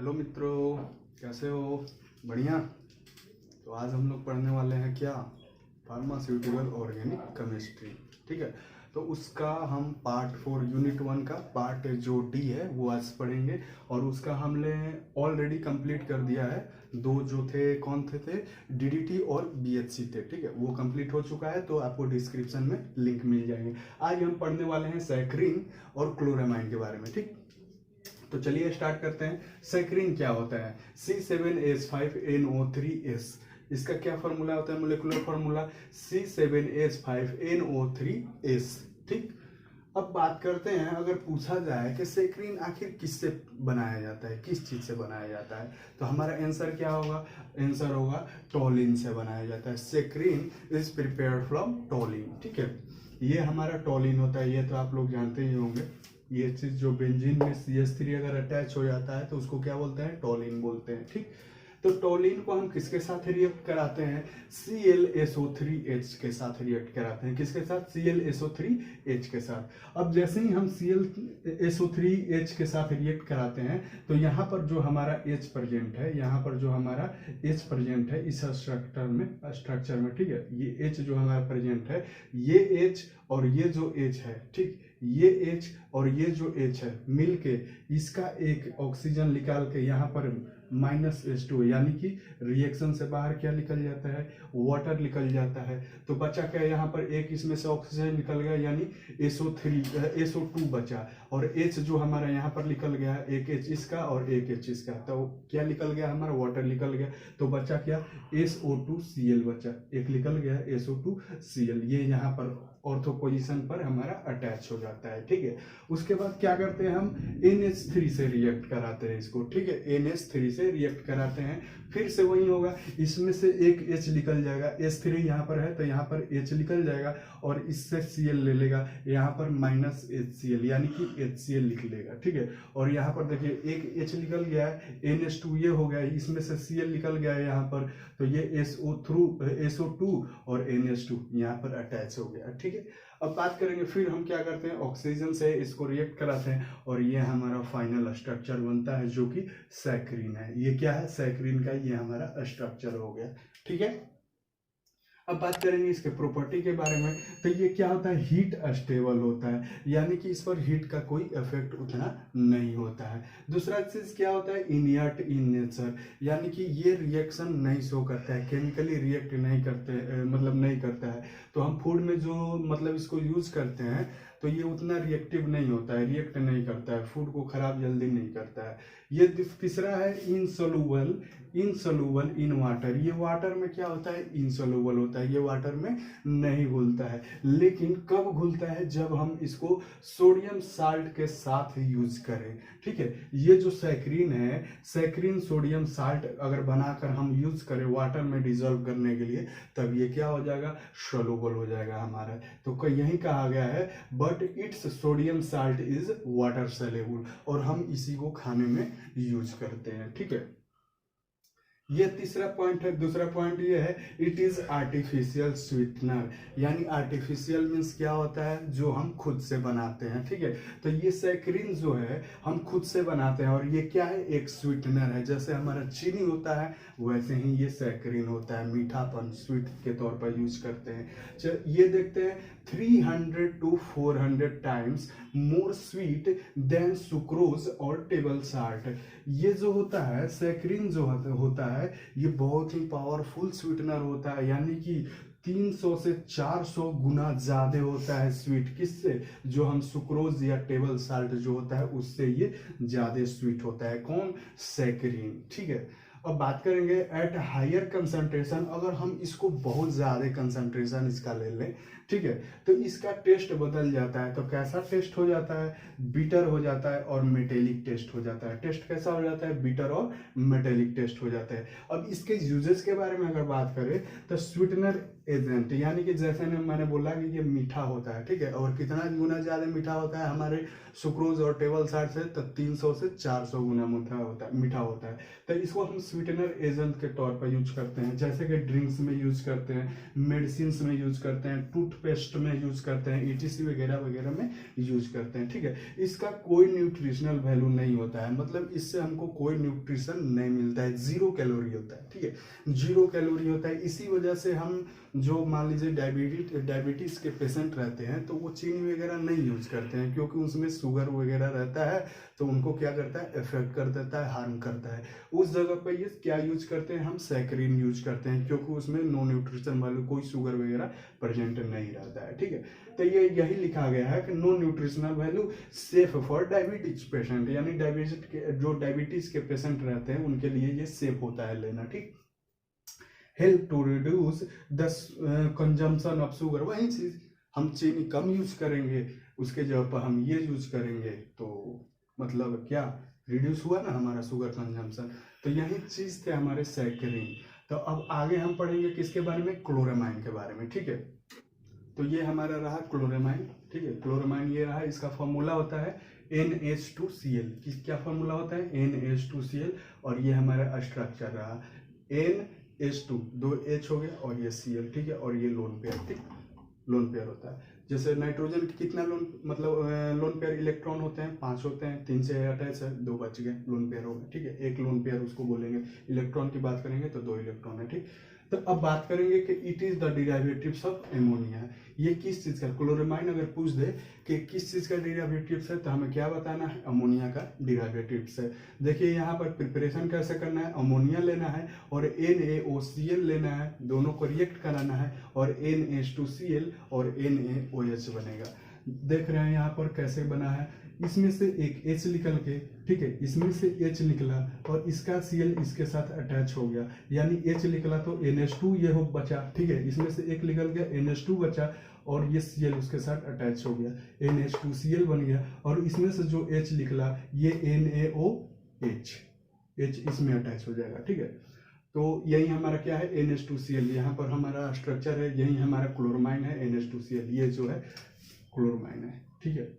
Hello मित्रों, कैसे हो? बढ़िया। तो आज हम लोग पढ़ने वाले हैं क्या? Pharmaceutical organic chemistry. ठीक है, तो उसका हम पार्ट 4 यूनिट 1 का पार्ट जो डी है वो आज पढ़ेंगे। और उसका हमने ऑलरेडी कंप्लीट कर दिया है। दो जो थे कौन थे डीडीटी और बीएचसी थे। ठीक है, वो कंप्लीट हो चुका है, तो आपको डिस्क्रिप्शन में लिंक मिल जाएंगे। आज हम पढ़ने वाले हैं सैकरीन और क्लोरामाइन के बारे में। ठीक, तो चलिए स्टार्ट करते हैं। सैकरीन क्या होता है? C7H5NO3S। इसका क्या फॉर्मूला होता है? Molecular formula C7H5NO3S। ठीक, अब बात करते हैं, अगर पूछा जाए कि सैकरीन आखिर किससे बनाया जाता है, किस चीज से बनाया जाता है, तो हमारा आंसर क्या होगा? आंसर होगा टोलिन से बनाया जाता है। Saccharin is prepared from toluene. ठीक है, ये हमारा टोलिन होता है, ये तो आप लोग जानते ही होंगे। ये चीज जो बेंजीन में CH3 अगर अटैच हो जाता है तो उसको क्या बोलते हैं? टोलिन बोलते हैं। ठीक, तो टोलिन को हम किसके साथ रिएक्ट कराते हैं? ClSO3H के साथ रिएक्ट कराते हैं। किसके साथ? ClSO3H के साथ। अब जैसे ही हम ClSO3H के साथ रिएक्ट कराते हैं तो यहाँ पर जो हमारा H प्रेजेंट है, यहाँ पर जो हमारा H प्रेजेंट है इस स्ट्रक्चर में, ठीक है, ये H जो हमारा प्रेजेंट है, ये H और ये जो H है, ठीक, ये H और ये जो H है मिलके इसका एक ऑक्सीजन निकाल के यहाँ पर -H2 यानी कि रिएक्शन से बाहर क्या निकल जाता है? वाटर निकल जाता है। तो बचा क्या? यहाँ पर एक इसमें से ऑक्सीजन निकल गया यानी SO2 बचा, और H जो हमारा यहाँ पर निकल गया, एक H इसका और एक H इसका, तो क्या निकल गया? हमारा वाटर निकल गया। तो बचा क्या? SO2Cl बचा, एक निकल गया SO2Cl, ये यहाँ पर ऑर्थो पोजीशन पर हमारा अटैच हो जाता है। ठीक है, उसके बाद क्या करते हैं? हम NH3 से रिएक्ट कराते हैं इसको। ठीक है, NH3 से रिएक्ट कराते हैं, फिर से वही होगा, इसमें से एक H निकल जाएगा, H3 यहाँ पर है तो यहाँ पर H निकल जाएगा, और इससे Cl ले लेगा, यहाँ पर -HCl यानी कि HCl लिख लेगा। ठीक है, और यहाँ पर देखिए एक H निकल गया है, NH2 ये हो गया, इसमें से Cl निकल गया है यहाँ पर, तो ये SO2 और NH2 यहाँ पर अटैच हो गया। ठीक है, अब बात करेंगे, फिर हम क्या करते हैं? ऑक्सीजन से इसको रिएक्ट कराते हैं और ये हमारा फाइनल स्ट्रक्चर बनता है जो कि सैकरीन है। ये क्या है? सैकरीन का ये हमारा स्ट्रक्चर हो गया। ठीक है, अब बात करेंगे इसके प्रॉपर्टी के बारे में। तो ये क्या होता है? हीट स्टेबल होता है, यानी कि इस पर हीट का कोई इफेक्ट उतना नहीं होता है। दूसरा चीज क्या होता है? इनर्ट इन नेचर, यानी कि ये रिएक्शन नहीं शो करता है, केमिकली रिएक्ट नहीं करते, मतलब नहीं करता है। तो हम फूड में जो मतलब इसको यूज करते हैं तो ये उतना रिएक्टिव नहीं होता है, रिएक्ट नहीं करता है, फूड को खराब जल्दी नहीं करता है। ये तीसरा है इनसोलुबल इन वाटर। ये वाटर में क्या होता है? इनसोलुबल होता है, ये वाटर में नहीं घुलता है। लेकिन कब घुलता है? जब हम इसको सोडियम साल्ट के साथ यूज करें। ठीक है, ये जो सैकरीन है, सैकरीन सोडियम साल्ट अगर बनाकर हम यूज करें वाटर में डिजोल्व करने के लिए, तब ये क्या हो जाएगा? सोलुबल हो जाएगा हमारा। तो यही कहा गया है, but it's sodium salt is water saleable, और हम इसी को खाने में यूज करते हैं। ठीक है, ये तीसरा पॉइंट है। दूसरा पॉइंट ये है, इट इज आर्टिफिशियल स्वीटनर, यानी आर्टिफिशियल मीन्स क्या होता है? जो हम खुद से बनाते हैं। ठीक है, तो ये सैकरीन जो है हम खुद से बनाते हैं, और ये क्या है? एक स्वीटनर है। जैसे हमारा चीनी होता है वैसे ही ये सैकरीन होता है, मीठापन स्वीट के तौर पर यूज करते हैं। ये देखते हैं 300 to 400 times more sweet than sucrose और टेबल साल्ट। ये जो होता है सैकरीन जो होता है ये बहुत ही पावरफुल स्वीटनर होता है, यानी कि 300 से 400 गुना ज्यादा होता है स्वीट। किससे? जो हम सुक्रोज या टेबल साल्ट जो होता है उससे ये ज्यादा स्वीट होता है। कौन? सैकरीन। ठीक है, अब बात करेंगे एट हायर कंसंट्रेशन, अगर हम इसको बहुत ज्यादा कंसंट्रेशन इसका ले लें, ठीक है, तो इसका टेस्ट बदल जाता है। तो कैसा टेस्ट हो जाता है? बिटर हो जाता है और मेटेलिक टेस्ट हो जाता है। टेस्ट कैसा हो जाता है? बिटर और मेटेलिक टेस्ट हो जाता है। अब इसके यूजेस के बारे में अगर बात करें तो स्वीटनर एजेंट, यानी कि जैसे मैंने बोला कि ये मीठा होता है। ठीक है, और कितना गुना ज्यादा मीठा होता है हमारे सुक्रोज और टेबल साल्ट से? तो 300 से 400 गुना मीठा होता है। तो इसको हम स्वीटनर एजेंट के तौर पर यूज करते हैं, जैसे कि ड्रिंक्स में यूज करते हैं, मेडिसिन में यूज करते हैं, टूथपेस्ट में यूज करते हैं, ETC वगैरह वगैरह में यूज करते हैं, ठीक है। इसका कोई न्यूट्रिशनल वैल्यू नहीं होता है, मतलब इससे हमको कोई न्यूट्रिशन नहीं मिलता है, 0 कैलोरी होता है, ठीक है, 0 कैलोरी होता है। इसी वजह से हम जो मान लीजिए डायबिटीज के पेशेंट रहते हैं तो वो चीनी वगैरह नहीं यूज करते हैं, क्योंकि उसमें शुगर वगैरह रहता है तो उनको क्या करता है, इफेक्ट कर देता है, हार्म करता है। उस जगह पर ये क्या यूज करते हैं, हम सैकरीन यूज करते हैं, क्योंकि उसमें नो न्यूट्रिशन वाले कोई शुगर वगैरह प्रेजेंट नहीं रहता है, ठीक है। तो ये यही लिखा गया है कि no nutritional value, safe for diabetes patient, यानी डायबिटीज के पेशेंट रहते हैं उनके लिए ये सेफ होता है लेना, ठीक। Help to reduce the consumption of sugar, वही चीज हम चीनी कम यूज करेंगे, उसके जगह पर हम ये यूज करेंगे तो मतलब क्या रिड्यूस हुआ ना हमारा शुगर कंजम्पशन। तो यही चीज थे हमारे सैकरीन। तो अब आगे हम पढ़ेंगे किसके बारे में, क्लोरामाइन के बारे में, ठीक है। तो ये हमारा रहा क्लोरामाइन, ठीक है। क्लोरामाइन ये रहा, इसका फॉर्मूला होता है NH2Cl। क्या फॉर्मूला होता है, NH2Cl, और ये हमारा स्ट्रक्चर रहा NH2, 2 H हो गया और ये Cl, ठीक है, और ये लोन पेयर, ठीक, लोन पेयर होता है। जैसे नाइट्रोजन के कितना लोन मतलब लोन पेयर इलेक्ट्रॉन होते हैं, 5 होते हैं, 3 से अटैच है, 2 बच गए, लोन पेयर हो गए, ठीक है। एक लोन पेयर उसको बोलेंगे, इलेक्ट्रॉन की बात करेंगे तो 2 इलेक्ट्रॉन है, ठीक। तो अब बात करेंगे कि it is the derivatives of ammonia. ये किस चीज का, क्लोरामाइन अगर पूछ दे कि किस चीज का डेरिवेटिव्स है तो हमें क्या बताना है, अमोनिया का डेरिवेटिव्स है। देखिए यहाँ पर प्रिपरेशन कैसे करना है, अमोनिया लेना है और NaOCl लेना है, दोनों को रिएक्ट कराना है और NH2Cl और NaOH बनेगा। देख रहे हैं यहाँ पर कैसे बना है, इसमें से एक H निकल के, ठीक है, इसमें से H निकला और इसका Cl इसके साथ अटैच हो गया, यानी H निकला तो NH2 ये हो बचा, ठीक है, इसमें से एक निकल गया NH2 बचा और ये Cl उसके साथ अटैच हो गया, NH2Cl बन गया, और इसमें से जो H निकला ये NaOH, H इसमें अटैच हो जाएगा, ठीक है। तो यही हमारा क्या है, NH2Cl, यहाँ पर हमारा स्ट्रक्चर है, यही हमारा क्लोरामाइन है, NH2Cl, ये जो है क्लोरामाइन है, ठीक है।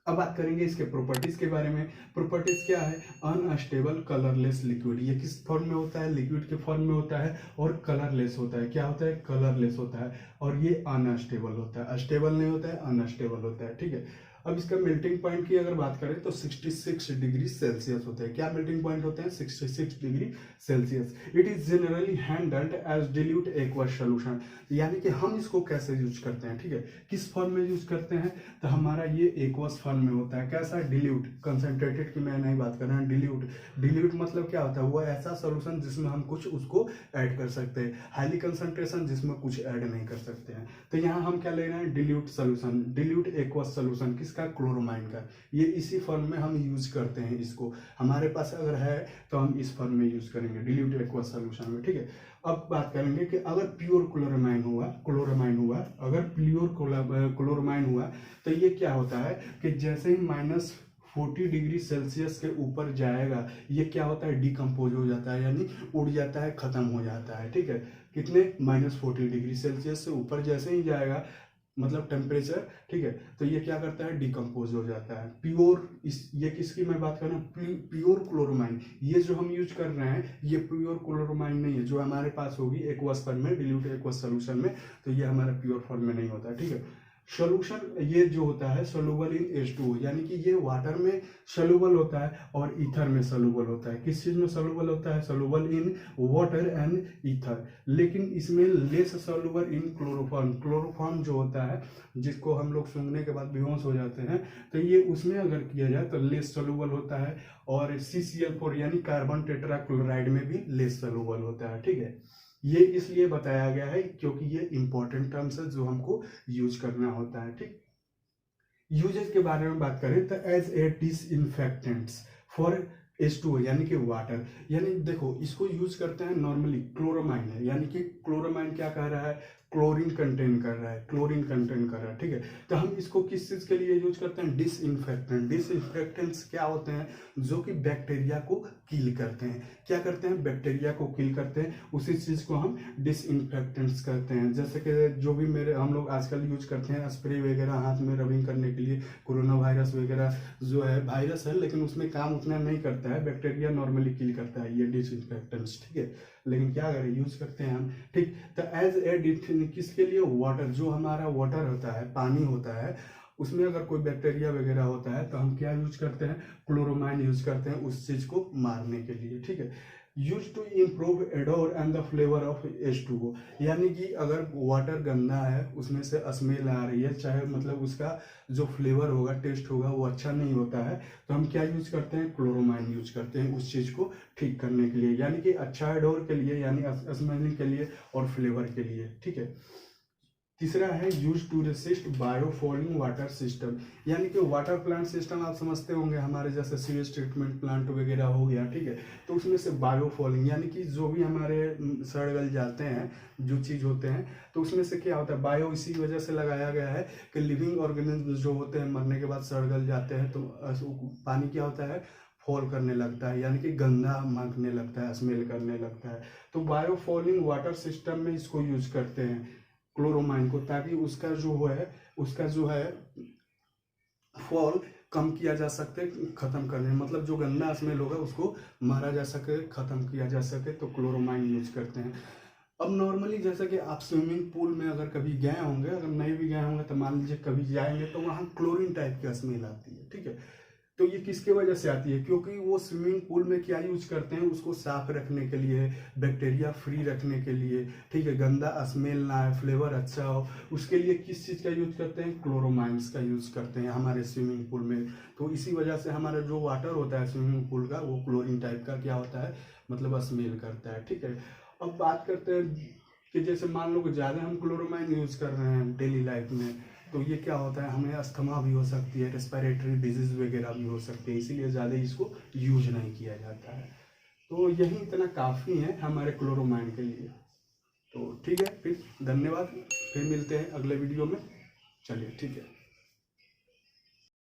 अब बात करेंगे इसके प्रॉपर्टीज के बारे में। प्रॉपर्टीज क्या है, अनस्टेबल कलरलेस लिक्विड, ये किस फॉर्म में होता है, लिक्विड के फॉर्म में होता है, और कलरलेस होता है, क्या होता है, कलरलेस होता है, और ये अनस्टेबल होता है, स्टेबल नहीं होता है, अनस्टेबल होता है, ठीक है। अब इसका मेल्टिंग पॉइंट की अगर बात करें तो 66 डिग्री सेल्सियस होते हैं। क्या मेल्टिंग पॉइंट होते हैं, 66 degree Celsius. It is generally handled as dilute aqueous solution, यानी कि हम इसको कैसे यूज करते हैं, ठीक है, किस फॉर्म में यूज करते हैं, तो हमारा ये एक्वस फॉर्म में होता है। कैसा, डिल्यूट, कंसंट्रेटेड की मैं नहीं बात कर रहा हूँ, डिल्यूट। डिल्यूट मतलब क्या होता है, वो ऐसा सोल्यूशन जिसमें हम कुछ उसको ऐड कर सकते हैं, हाईली कंसंट्रेशन जिसमें कुछ ऐड नहीं कर सकते हैं। तो यहाँ हम क्या ले रहे हैं, dilute solution, dilute aqueous solution, किसका, क्लोरामाइन का। ये इसी फॉर्म में हम यूज करते हैं इसको, हमारे पास अगर है तो हम इस फॉर्म में यूज करेंगे डिल्यूट एक्वस सोल्यूशन में, ठीक है। अब बात करेंगे कि अगर प्योर क्लोरामाइन हुआ, अगर प्योर क्लोरामाइन हुआ तो ये क्या होता है कि जैसे ही -40 डिग्री सेल्सियस के ऊपर जाएगा ये क्या होता है, डिकम्पोज हो जाता है, यानी उड़ जाता है, खत्म हो जाता है, ठीक है। कितने, -40 डिग्री सेल्सियस से ऊपर जैसे ही जाएगा मतलब टेम्परेचर, ठीक है, तो ये क्या करता है, डिकम्पोज हो जाता है। प्योर, ये किसकी मैं बात कर रहा हूँ, प्योर क्लोरामाइन, ये जो हम यूज कर रहे हैं ये प्योर क्लोरामाइन नहीं है, जो हमारे पास होगी एक्वस फॉर्म में, डिल्यूट एक्वस सोल्यूशन में, तो ये हमारा प्योर फॉर्म में नहीं होता, ठीक है। सोल्यूशन ये जो होता है सोल्यूबल इन H2O, यानी कि ये वाटर में सोल्यूबल होता है और ईथर में सोल्यूबल होता है। किस चीज में सोल्यूबल होता है, soluble in water and ether, लेकिन इसमें less soluble in chloroform. Chloroform जो होता है जिसको हम लोग सूंघने के बाद बेहोश हो जाते हैं, तो ये उसमें अगर किया जाए तो लेस सोल्यूबल होता है, और CCl4 यानी कार्बन टेट्राक्लोराइड में भी लेस सोल्यूबल होता है, ठीक है। ये इसलिए बताया गया है क्योंकि ये इंपॉर्टेंट टर्म्स है जो हमको यूज करना होता है, ठीक। यूजेज के बारे में बात करें तो as a disinfectants for H2O यानी कि वाटर, यानी देखो इसको यूज करते हैं नॉर्मली, क्लोरामाइन है, यानी कि क्लोरामाइन क्या कह रहा है, क्लोरीन कंटेन कर रहा है, क्लोरीन कंटेन कर रहा है, ठीक है। तो हम इसको किस चीज के लिए यूज करते हैं, डिसइंफेक्टेंट। डिसइंफेक्टेंट्स क्या होते हैं, जो कि बैक्टीरिया को किल करते हैं। क्या करते हैं, बैक्टीरिया को किल करते हैं, उसी चीज को हम डिसइंफेक्टेंट्स कहते हैं। जैसे कि जो भी हम लोग आजकल यूज करते हैं स्प्रे वगैरह हाथ में रबिंग करने के लिए, कोरोना वायरस वगैरह जो है वायरस है लेकिन उसमें काम उतना नहीं करता है, बैक्टीरिया नॉर्मली किल करता है, ये डिसइंफेक्टेंट्स, ठीक है। लेकिन क्या करें, यूज करते हैं हम, ठीक। तो एज ए किसके लिए, वाटर, जो हमारा वाटर होता है, पानी होता है, उसमें अगर कोई बैक्टीरिया वगैरह होता है तो हम क्या यूज करते हैं, क्लोरोमाइन यूज करते हैं उस चीज को मारने के लिए, ठीक है। Use to improve odour and the flavour of H2O, यानी कि अगर वाटर गंदा है, उसमें से स्मेल आ रही है, चाहे मतलब उसका जो फ्लेवर होगा, टेस्ट होगा, वो अच्छा नहीं होता है, तो हम क्या यूज करते हैं, क्लोरोमाइन यूज करते हैं उस चीज को ठीक करने के लिए, यानी कि अच्छा एडोर के लिए, यानी स्मेलिंग के लिए और फ्लेवर के लिए, ठीक है। तीसरा है use to resist biofouling water system, यानी कि वाटर प्लांट सिस्टम आप समझते होंगे, हमारे जैसे सीवेज ट्रीटमेंट प्लांट वगैरह हो गया, ठीक है। तो उसमें से बायोफॉलिंग यानी कि जो भी हमारे सड़ गल जाते हैं जो चीज़ होते हैं, तो उसमें से क्या होता है, बायो इसी वजह से लगाया गया है कि लिविंग ऑर्गेनिज्म जो होते हैं मरने के बाद सड़ गल जाते हैं, तो पानी क्या होता है, फॉल करने लगता है, यानी कि गंदा मांगने लगता है, स्मेल करने लगता है। तो बायोफॉलिंग वाटर सिस्टम में इसको यूज करते हैं क्लोरोमाइन को, ताकि उसका जो है फॉल कम किया जा सके, खत्म करने, मतलब जो गंदा स्मेल होगा उसको मारा जा सके, खत्म किया जा सके, तो क्लोरोमाइन यूज करते हैं। अब नॉर्मली जैसा कि आप स्विमिंग पूल में अगर कभी गए होंगे, अगर नहीं भी गए होंगे तो मान लीजिए कभी जाएंगे तो वहाँ क्लोरीन टाइप की स्मेल आती है, ठीक है। तो ये किसके वजह से आती है, क्योंकि वो स्विमिंग पूल में क्या यूज करते हैं, उसको साफ रखने के लिए, बैक्टीरिया फ्री रखने के लिए, ठीक है, गंदा स्मेल ना आए, फ्लेवर अच्छा हो, उसके लिए किस चीज़ का यूज करते हैं, क्लोरोमाइन्स का यूज करते हैं हमारे स्विमिंग पूल में। तो इसी वजह से हमारा जो वाटर होता है स्विमिंग पूल का, वो क्लोरीन टाइप का क्या होता है, मतलब स्मेल करता है, ठीक है। अब बात करते हैं कि जैसे मान लो कि ज़्यादा हम क्लोरोमाइन यूज कर रहे हैं डेली लाइफ में, तो ये क्या होता है, हमें अस्थमा भी हो सकती है, रेस्पिरेटरी डिजीज वगैरह भी हो सकती है, इसीलिए ज़्यादा इसको यूज नहीं किया जाता है। तो यही इतना काफ़ी है हमारे क्लोरोमाइन के लिए। तो ठीक है, फिर धन्यवाद, फिर मिलते हैं अगले वीडियो में। चलिए ठीक है।